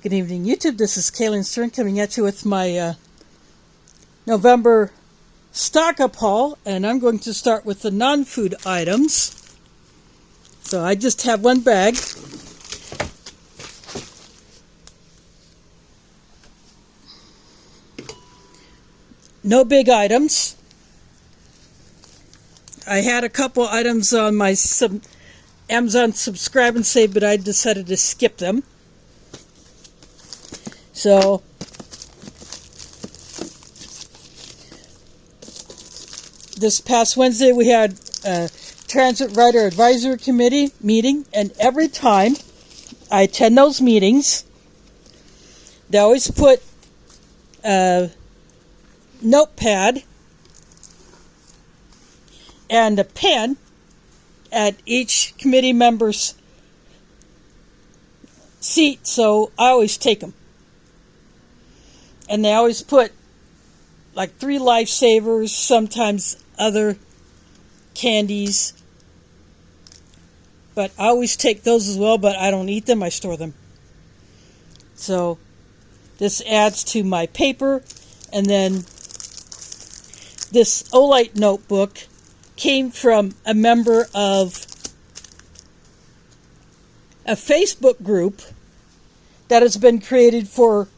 Good evening, YouTube. This is Kaylin Stern coming at you with my November stock-up haul, and I'm going to start with the non-food items. So I just have one bag. No big items. I had a couple items on my Amazon subscribe and save, but I decided to skip them. So this past Wednesday we had a Transit Rider Advisory Committee meeting, and every time I attend those meetings, they always put a notepad and a pen at each committee member's seat, so I always take them. And they always put like 3 lifesavers, sometimes other candies. But I always take those as well, but I don't eat them, I store them. So this adds to my paper. And then this Olight notebook came from a member of a Facebook group that has been created for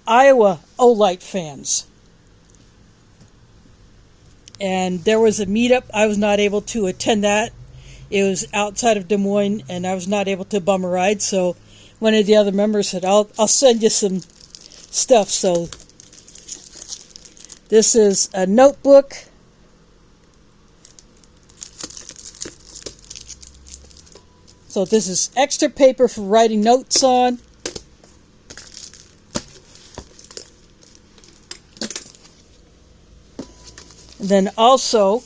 Iowa Olight fans. And there was a meetup. I was not able to attend that. It was outside of Des Moines, and I was not able to bum a ride. So one of the other members said, I'll send you some stuff. So this is a notebook. So this is extra paper for writing notes on. And then also,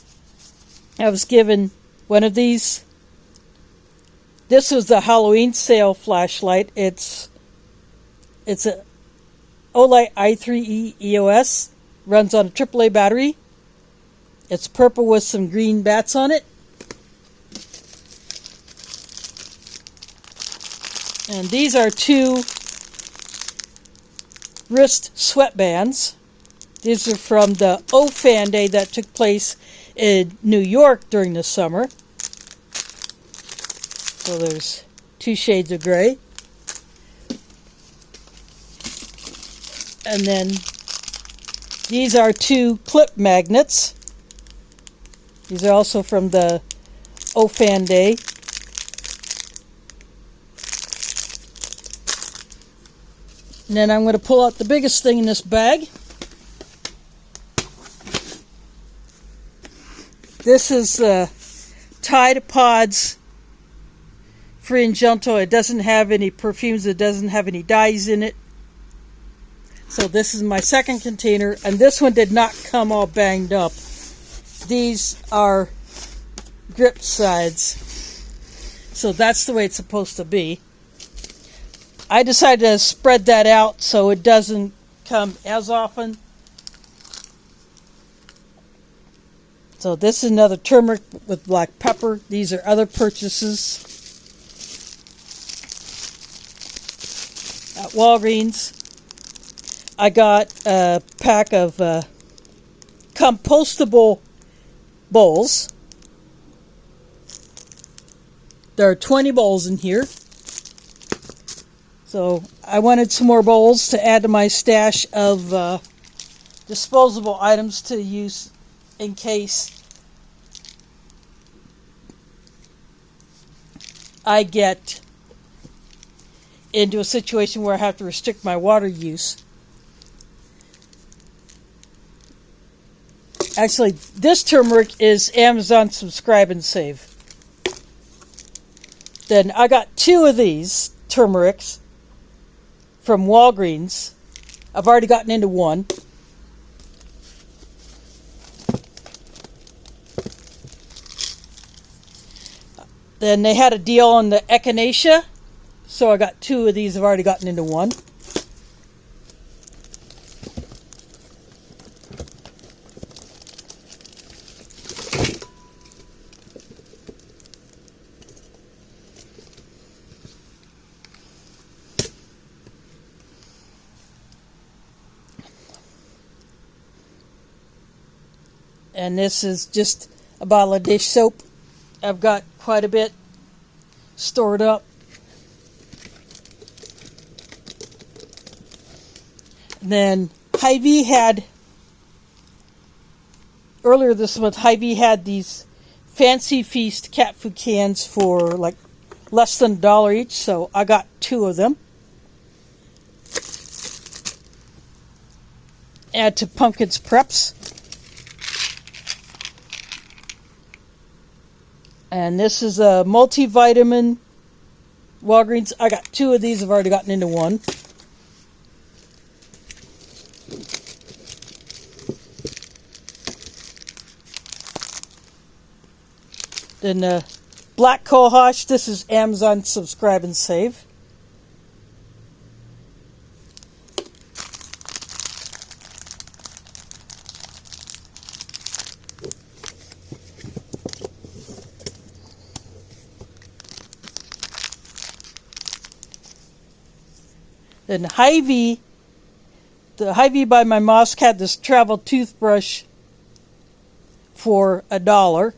I was given one of these. This was the Halloween sale flashlight. It's a Olight i3E EOS. Runs on a AAA battery. It's purple with some green bats on it. And these are 2 wrist sweatbands. These are from the O-Fan Day that took place in New York during the summer. So there's 2 shades of gray. And then these are 2 clip magnets. These are also from the O-Fan Day. And then I'm going to pull out the biggest thing in this bag. This is Tide Pods Free and Gentle. It doesn't have any perfumes. It doesn't have any dyes in it. So this is my second container. And this one did not come all banged up. These are grip sides. So that's the way it's supposed to be. I decided to spread that out so it doesn't come as often. So this is another turmeric with black pepper. These are other purchases at Walgreens. I got a pack of compostable bowls. There are 20 bowls in here. So I wanted some more bowls to add to my stash of disposable items to use in case I get into a situation where I have to restrict my water use. Actually, this turmeric is Amazon subscribe and save. Then I got 2 of these turmerics from Walgreens. I've already gotten into one. Then they had a deal on the echinacea, so I got 2 of these. I've already gotten into one. And this is just a bottle of dish soap. I've got quite a bit stored up. And then Hy-Vee had, earlier this month, Hy-Vee had these Fancy Feast cat food cans for like less than $1 each, so I got 2 of them. Add to Pumpkin's Preps. And this is a multivitamin Walgreens. I got 2 of these. I've already gotten into one. Then black cohosh. This is Amazon Subscribe and Save. Then Hy-Vee, the Hy-Vee by my mosque had this travel toothbrush for $1.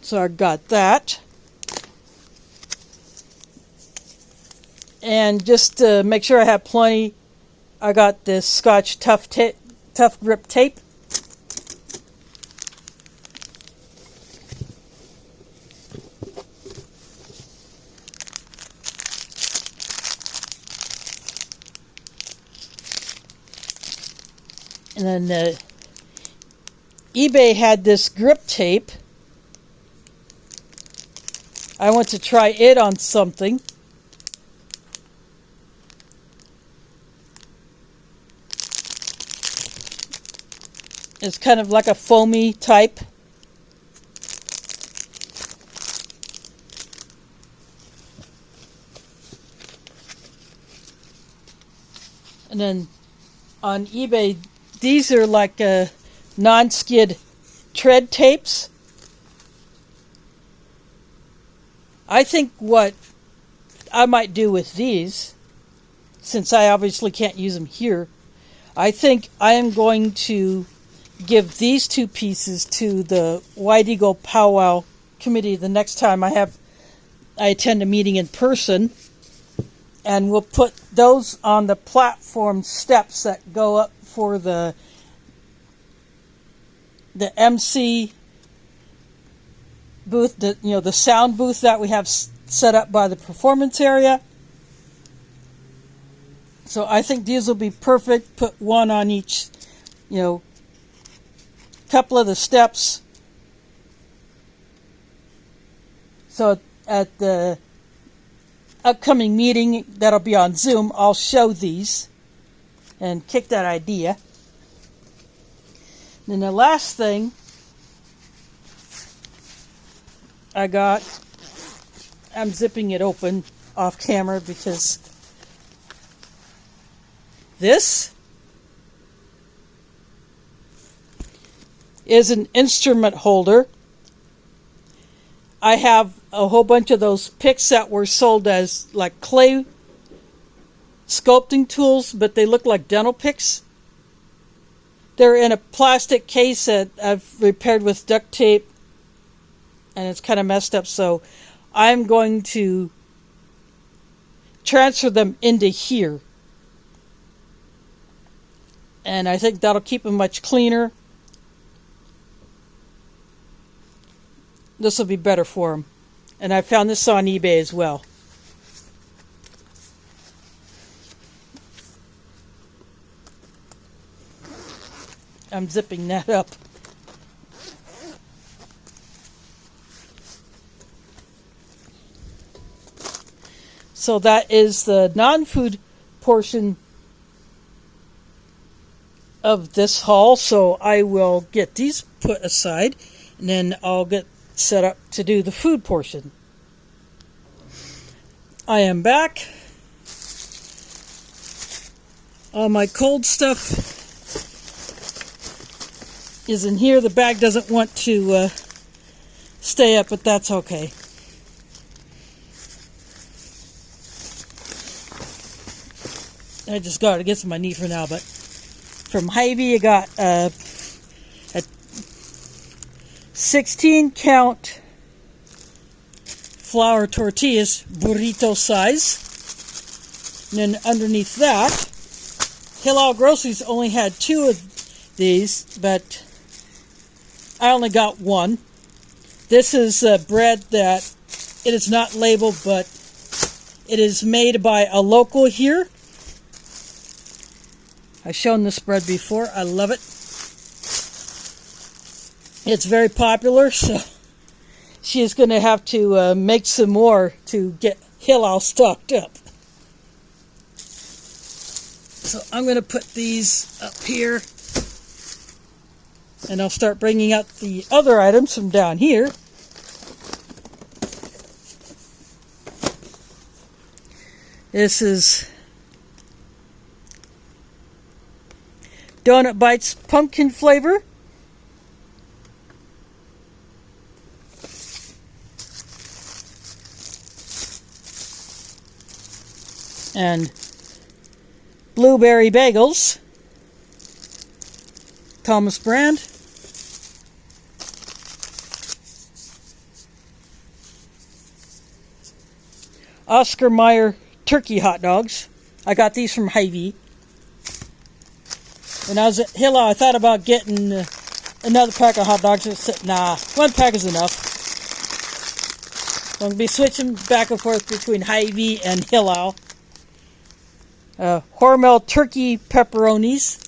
So I got that. And just to make sure I have plenty, I got this Scotch Tough Grip tape. And then eBay had this grip tape. I want to try it on something. It's kind of like a foamy type. And then on eBay, these are like non-skid tread tapes. I think what I might do with these, since I obviously can't use them here, I think I am going to give these 2 pieces to the White Eagle Powwow Committee the next time I attend a meeting in person. And we'll put those on the platform steps that go up for the MC booth, the sound booth that we have set up by the performance area. So I think these will be perfect. Put one on each, couple of the steps. So at the upcoming meeting that'll be on Zoom, I'll show these and kick that idea. And then the last thing I got, I'm zipping it open off camera because this is an instrument holder. I have a whole bunch of those picks that were sold as like clay sculpting tools, but they look like dental picks. They're in a plastic case that I've repaired with duct tape, and it's kind of messed up, so I'm going to transfer them into here. And I think that'll keep them much cleaner. This will be better for them. And I found this on eBay as well. I'm zipping that up. So that is the non-food portion of this haul. So I will get these put aside, and then I'll get set up to do the food portion. I am back. All my cold stuff is in here. The bag doesn't want to stay up, but that's okay. I just got it against my knee for now, but from Hy-Vee I got 16-count flour tortillas, burrito size. And then underneath that, Hillel Groceries only had 2 of these, but I only got 1. This is bread that it is not labeled, but it is made by a local here. I've shown this bread before. I love it. It's very popular, so she is going to have to make some more to get Hillel stocked up. So I'm going to put these up here, and I'll start bringing out the other items from down here. This is Donut Bites pumpkin flavor. And blueberry bagels, Thomas brand. Oscar Mayer turkey hot dogs. I got these from Hy-Vee. When I was at Hillel, I thought about getting another pack of hot dogs. I said, nah, 1 pack is enough. I'm going to be switching back and forth between Hy-Vee and Hillel. Hormel turkey pepperonis.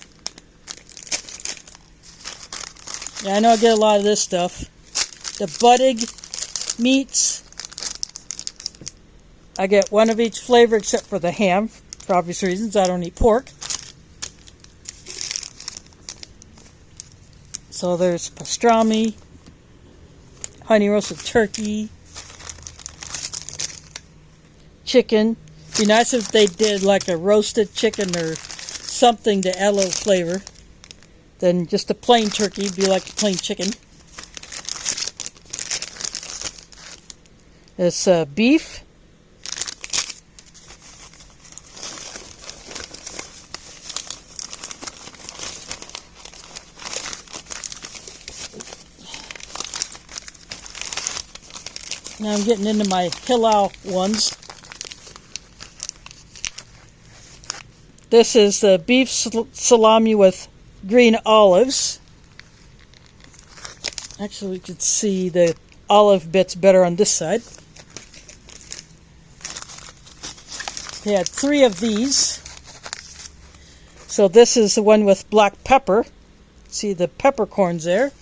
Yeah, I know I get a lot of this stuff. The Buttig meats. I get 1 of each flavor except for the ham, for obvious reasons. I don't eat pork. So there's pastrami, honey roasted turkey, chicken. Be nice if they did like a roasted chicken or something to add a little flavor. Then just a plain turkey be like a plain chicken. It's beef. Now I'm getting into my Hillel ones. This is the beef salami with green olives. Actually, we can see the olive bits better on this side. They had 3 of these. So this is the one with black pepper. See the peppercorns there.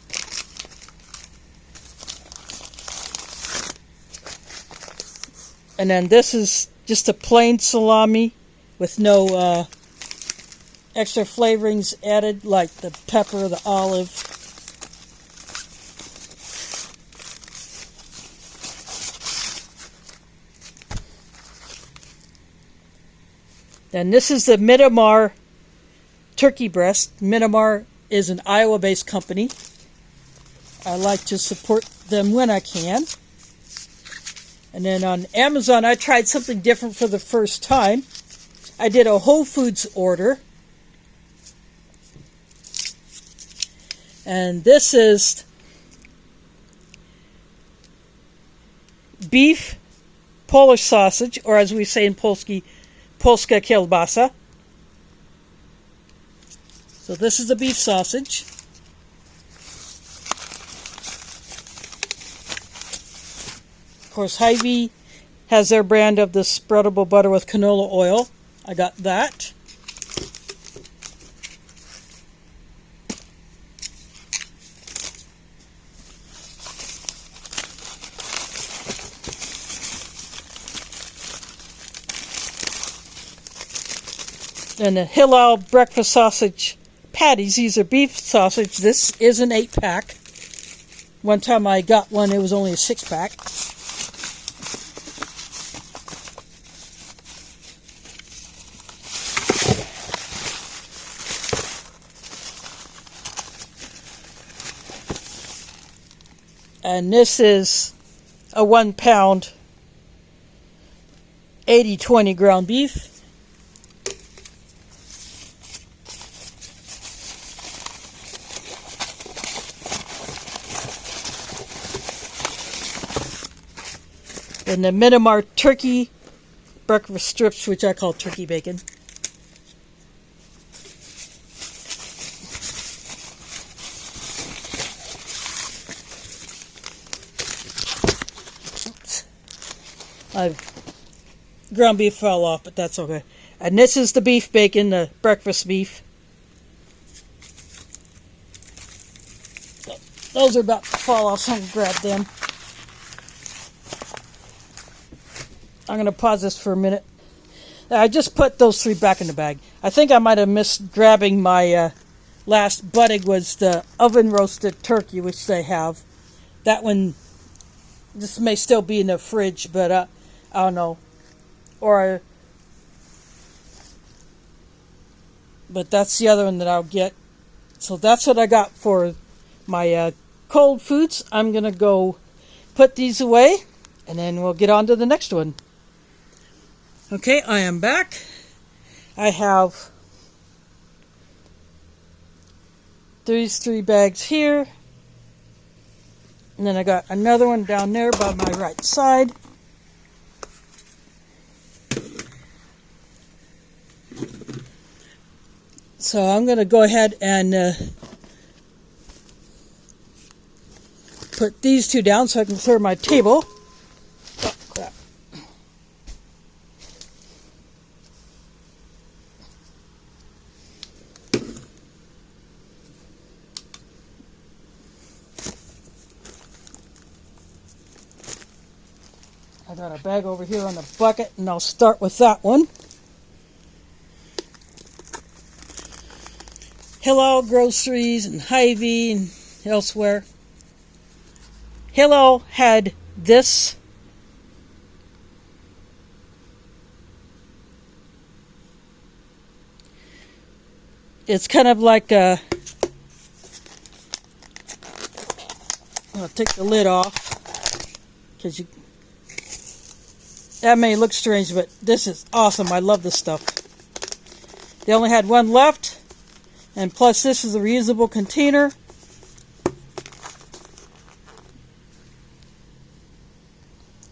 And then this is just a plain salami with no extra flavorings added, like the pepper, the olive. Then this is the Midamar turkey breast. Midamar is an Iowa-based company. I like to support them when I can. And then on Amazon, I tried something different for the first time. I did a Whole Foods order. And this is beef Polish sausage, or as we say in Polski, Polska kielbasa. So this is the beef sausage. Of course, Hy-Vee has their brand of the spreadable butter with canola oil. I got that. And the Hillel breakfast sausage patties. These are beef sausage. This is an 8-pack. One time I got one, it was only a 6-pack. And this is a 1-pound 80/20 ground beef. And the Minimar turkey breakfast strips, which I call turkey bacon. Ground beef fell off, but that's okay. And this is the beef bacon, the breakfast beef. Those are about to fall off, so I'm going to grab them. I'm going to pause this for a minute. I just put those 3 back in the bag. I think I might have missed grabbing my last budding was the oven roasted turkey, which they have. That one, this may still be in the fridge, but I don't know. But that's the other one that I'll get. So that's what I got for my cold foods. I'm going to go put these away, and then we'll get on to the next one. Okay, I am back. I have these 3 bags here. And then I got another one down there by my right side. So I'm going to go ahead and put these 2 down so I can clear my table. Oh, crap. I got a bag over here on the bucket, and I'll start with that one. Hello Groceries and Hy-Vee and elsewhere. Hello had this. It's kind of like a... I'll take the lid off because you... That may look strange, but this is awesome. I love this stuff. They only had one left. And plus, this is a reusable container.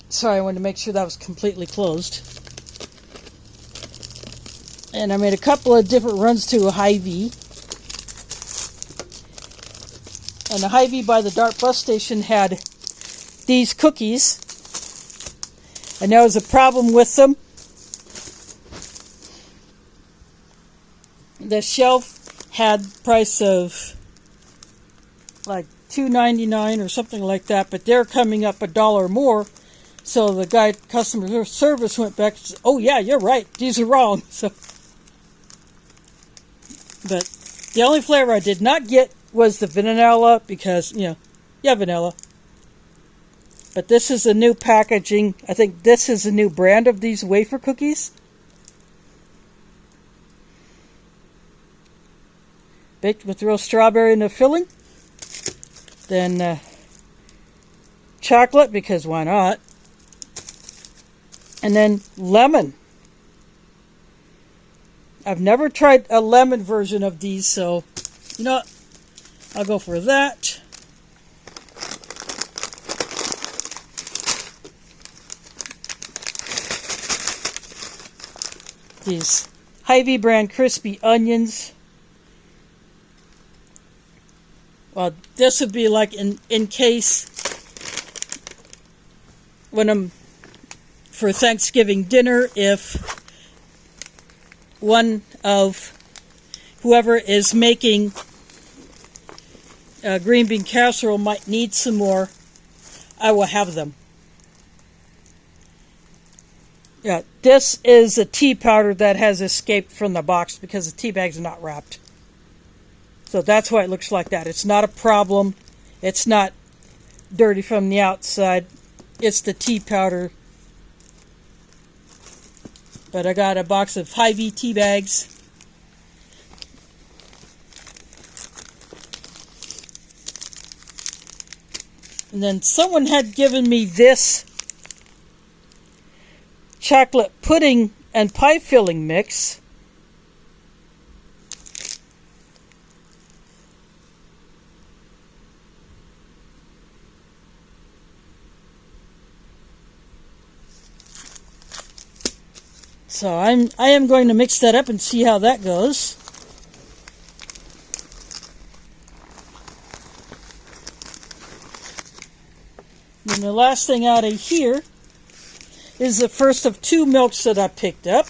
Sorry, I wanted to make sure that was completely closed. And I made a couple of different runs to a Hy-Vee. And the Hy-Vee by the Dart bus station had these cookies. And there was a problem with them. The shelf had price of like $2.99 or something like that, but they're coming up $1 more. So the guy customer service went back and said, "Oh yeah, you're right, these are wrong." So, but the only flavor I did not get was the vanilla because vanilla. But this is a new packaging. I think this is a new brand of these wafer cookies. Baked with real strawberry in the filling. Then chocolate, because why not? And then lemon. I've never tried a lemon version of these, so you know what? I'll go for that. These Hy-Vee brand crispy onions. Well, this would be like in case when I'm for Thanksgiving dinner, if one of whoever is making green bean casserole might need some more, I will have them. Yeah, this is a tea powder that has escaped from the box because the tea bags are not wrapped. So that's why it looks like that. It's not a problem. It's not dirty from the outside. It's the tea powder. But I got a box of Hy-Vee tea bags. And then someone had given me this chocolate pudding and pie filling mix. So I am going to mix that up and see how that goes. And the last thing out of here is the first of 2 milks that I picked up.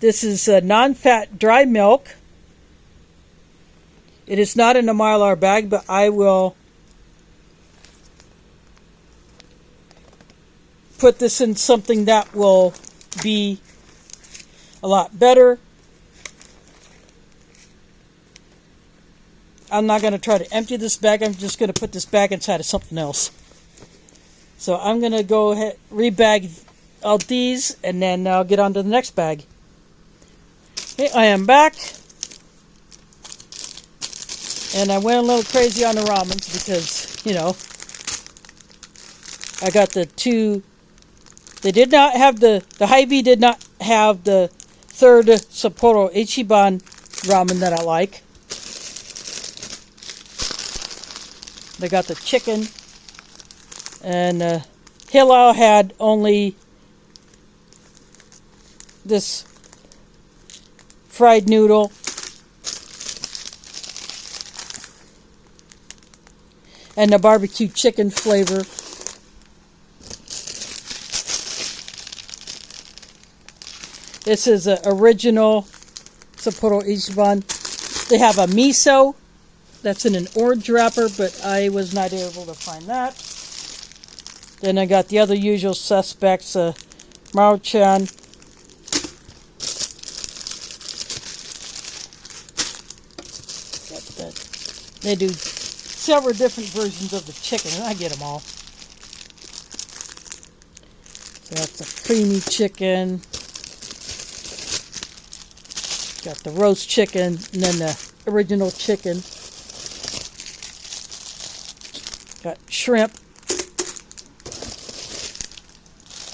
This is a non-fat dry milk. It is not in a Mylar bag, but I will put this in something that will be a lot better. I'm not going to try to empty this bag. I'm just going to put this bag inside of something else. So I'm going to go ahead, rebag all these, and then I'll get on to the next bag. Okay, I am back. And I went a little crazy on the ramens because, you know, I got the 2. They did not have the Hy-Vee did not have the 3rd Sapporo Ichiban ramen that I like. They got the chicken, and Hillel had only this fried noodle. And the barbecue chicken flavor. This is an original Sapporo Ichiban. They have a miso that's in an orange wrapper, but I was not able to find that. Then I got the other usual suspects, Maruchan. They do several different versions of the chicken, and I get them all. So that's a creamy chicken. Got the roast chicken, and then the original chicken. Got shrimp.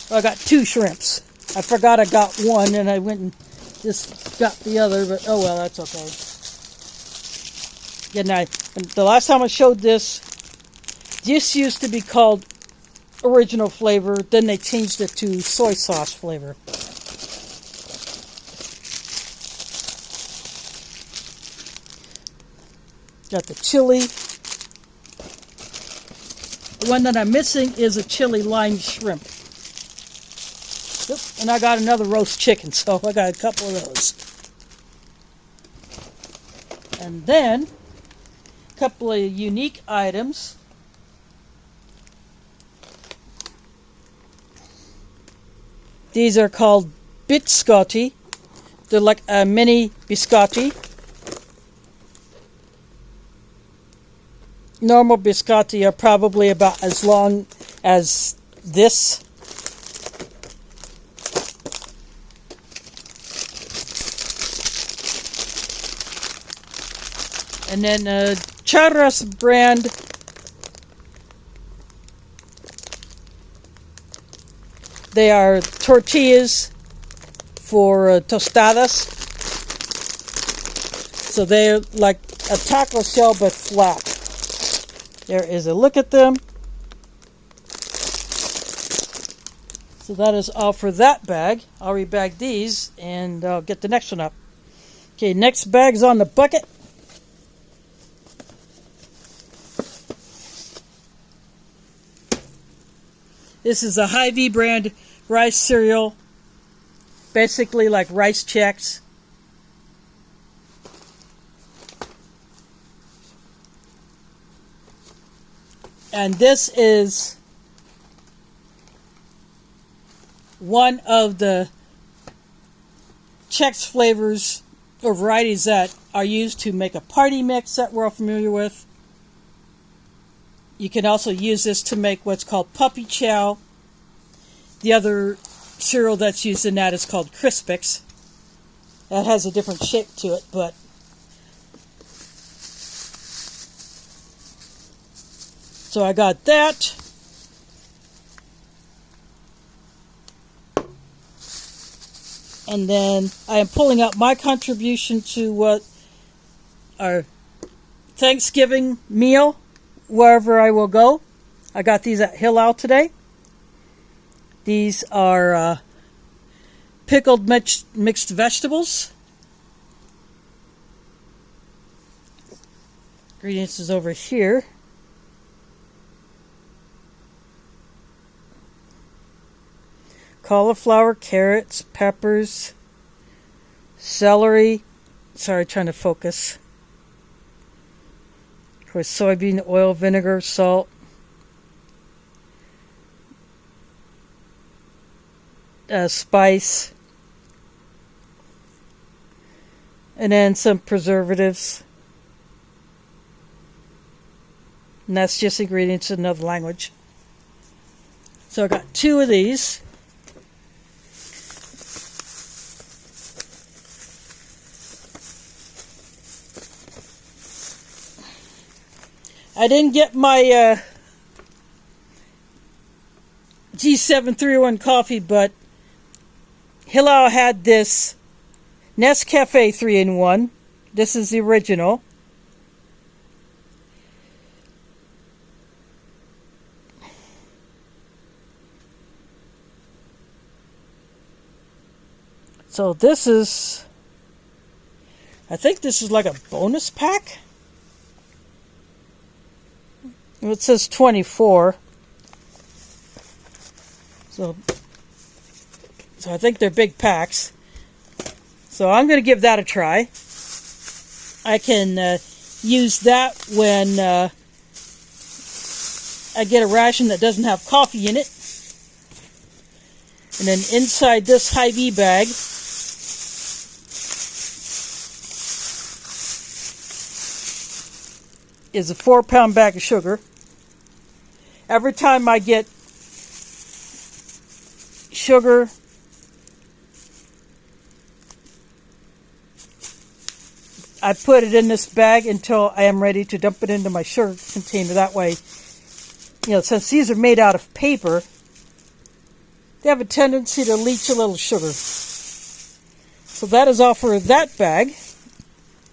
Well, I got 2 shrimps. I forgot I got one, and I went and just got the other, but oh well, that's okay. Again, the last time I showed this used to be called original flavor. Then they changed it to soy sauce flavor. Got the chili. The one that I'm missing is a chili lime shrimp. Yep. And I got another roast chicken, so I got a couple of those. And then couple of unique items. These are called biscotti. They're like a mini biscotti. Normal biscotti are probably about as long as this. And then Charras brand they are tortillas for tostadas. So they're like a taco shell but flat. There is a look at them. So that is all for that bag. I'll rebag these and I'll get the next one up. Okay, next bag's on the bucket. This is a Hy-Vee brand rice cereal. Basically like rice checks. And this is one of the Chex flavors or varieties that are used to make a party mix that we're all familiar with. You can also use this to make what's called puppy chow. The other cereal that's used in that is called Crispix. That has a different shape to it, but so I got that. And then I am pulling out my contribution to what our Thanksgiving meal, wherever I will go. I got these at Hillel today. These are pickled mixed vegetables. Ingredients is over here. Cauliflower, carrots, peppers, celery. Sorry, trying to focus. Of course, soybean oil, vinegar, salt. Spice. And then some preservatives. And that's just ingredients in another language. So I got 2 of these. I didn't get my G7301 coffee, but Hillel had this Nescafe 3-in-1. This is the original. So this is, I think this is like a bonus pack. It says 24. So I think they're big packs. So I'm going to give that a try. I can use that when I get a ration that doesn't have coffee in it. And then inside this Hy-Vee bag is a 4-pound bag of sugar. Every time I get sugar, I put it in this bag until I am ready to dump it into my sugar container. That way, since these are made out of paper, they have a tendency to leach a little sugar. So that is all for that bag.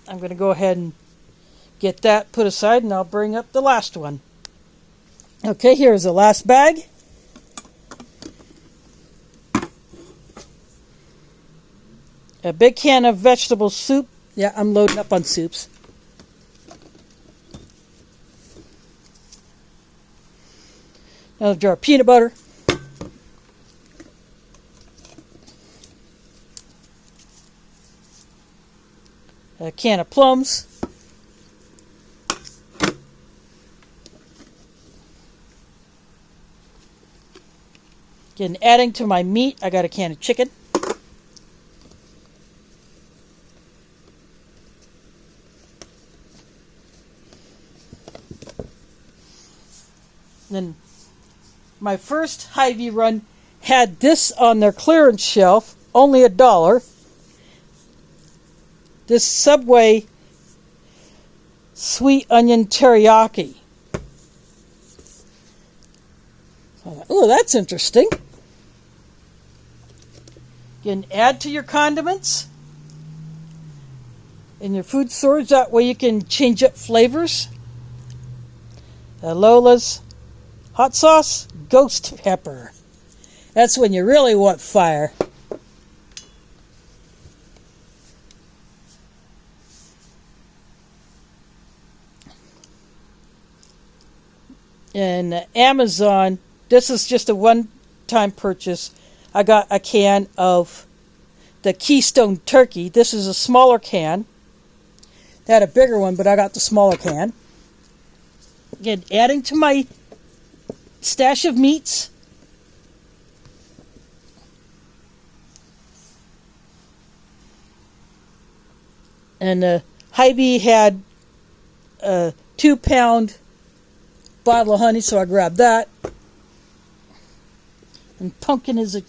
I'm going to go ahead and get that put aside, and I'll bring up the last one. Okay, here's the last bag. A big can of vegetable soup. Yeah, I'm loading up on soups. Another jar of peanut butter. A can of plums. Again, adding to my meat, I got a can of chicken. Then my first Hy-Vee run had this on their clearance shelf, only $1. This Subway sweet onion teriyaki. Oh, that's interesting. You can add to your condiments in your food storage. That way you can change up flavors. Lola's hot sauce, ghost pepper. That's when you really want fire. And Amazon, this is just a one-time purchase. I got a can of the Keystone turkey. This is a smaller can. They had a bigger one, but I got the smaller can. Again, adding to my stash of meats. And Hy-Vee had a 2-pound bottle of honey, so I grabbed that. And Pumpkin is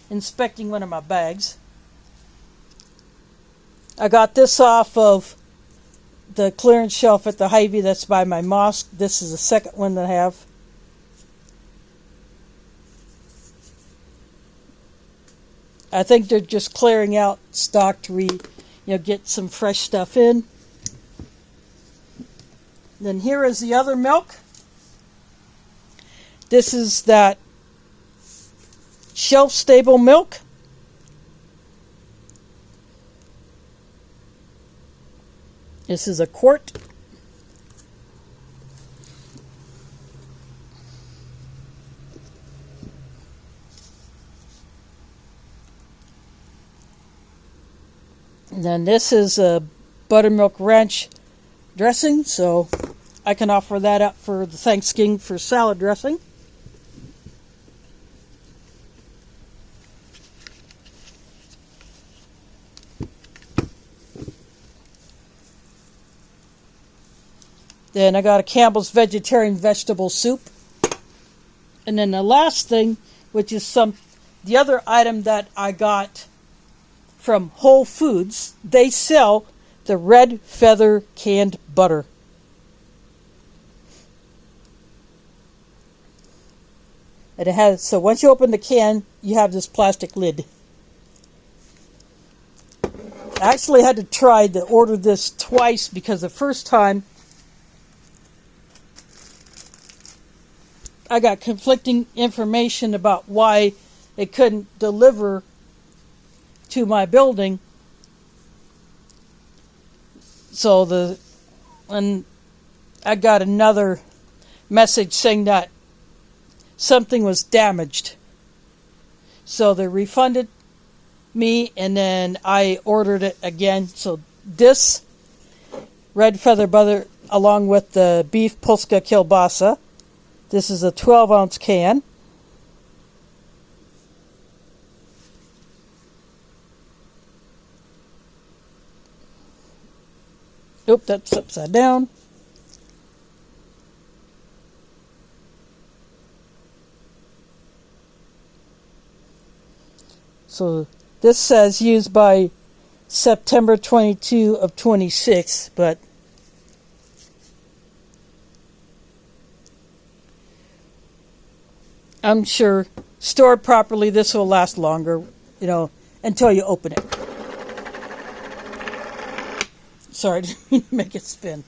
inspecting one of my bags. I got this off of the clearance shelf at the Hy-Vee that's by my mosque. This is the second one that I have. I think they're just clearing out stock to get some fresh stuff in. Then here is the other milk. This is that shelf-stable milk. This is a quart. And then this is a buttermilk ranch dressing, so I can offer that up for the Thanksgiving for salad dressing. Then I got a Campbell's vegetarian vegetable soup. And then the last thing, which is the other item that I got from Whole Foods, they sell the red feather canned butter. And it has, so once you open the can, you have this plastic lid. I actually had to try to order this twice because the first time I got conflicting information about why it couldn't deliver to my building. So when I got another message saying that something was damaged. So they refunded me, and then I ordered it again. So this red feather butter along with the beef polska kielbasa. This is a 12-ounce can. Oop, that's upside down. So this says used by September 22 of 26, but I'm sure stored properly this will last longer, until you open it. Sorry, I didn't mean to make it spin.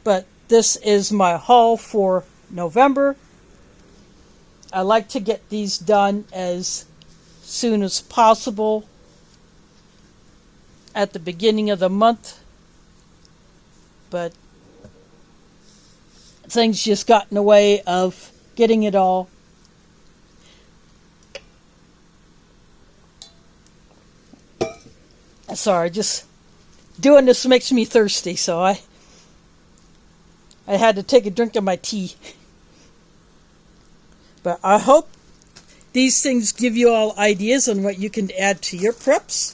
But this is my haul for November. I like to get these done as soon as possible at the beginning of the month. But things just got in the way of getting it all. Sorry, just doing this makes me thirsty, so I had to take a drink of my tea. But I hope these things give you all ideas on what you can add to your preps.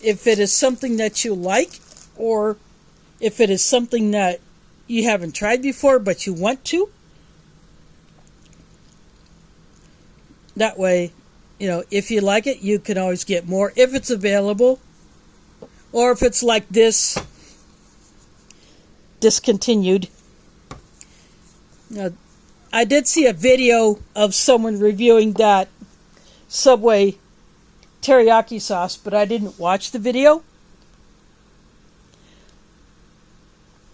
If it is something that you like, or if it is something that you haven't tried before but you want to. That way, if you like it, you can always get more if it's available. Or if it's like this, discontinued. I did see a video of someone reviewing that Subway teriyaki sauce, but I didn't watch the video.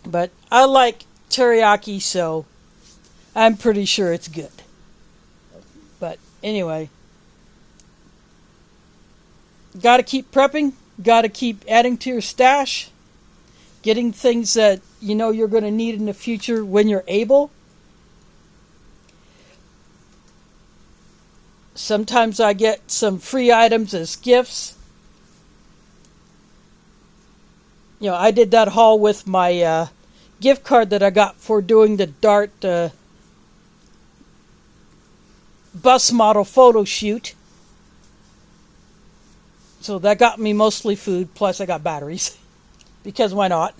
But I like teriyaki, so I'm pretty sure it's good. But anyway, got to keep prepping. Got to keep adding to your stash. Getting things that you're going to need in the future when you're able. Sometimes I get some free items as gifts. I did that haul with my gift card that I got for doing the Dart bus model photo shoot. So that got me mostly food, plus I got batteries. Because why not?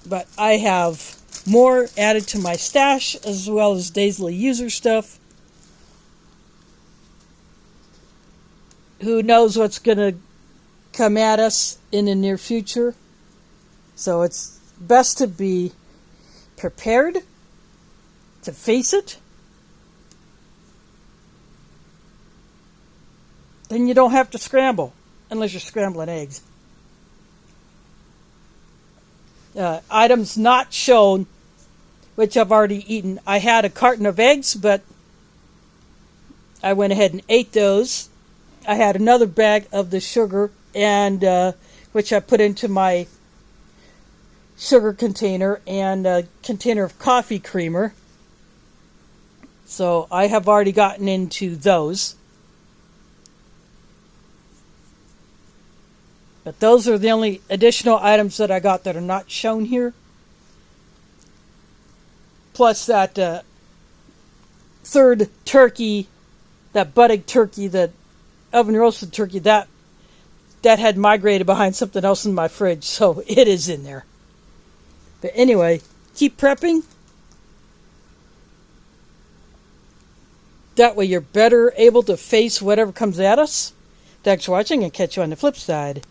But I have more added to my stash, as well as daily user stuff. Who knows what's going to come at us in the near future. So it's best to be prepared to face it. Then you don't have to scramble, unless you're scrambling eggs. Items not shown which I've already eaten. I had a carton of eggs, but I went ahead and ate those. I had another bag of the sugar, and which I put into my sugar container, and a container of coffee creamer. So I have already gotten into those. But those are the only additional items that I got that are not shown here. Plus that third turkey, that butt turkey, that oven roasted turkey, that had migrated behind something else in my fridge, so it is in there. But anyway, keep prepping. That way you're better able to face whatever comes at us. Thanks for watching, and catch you on the flip side.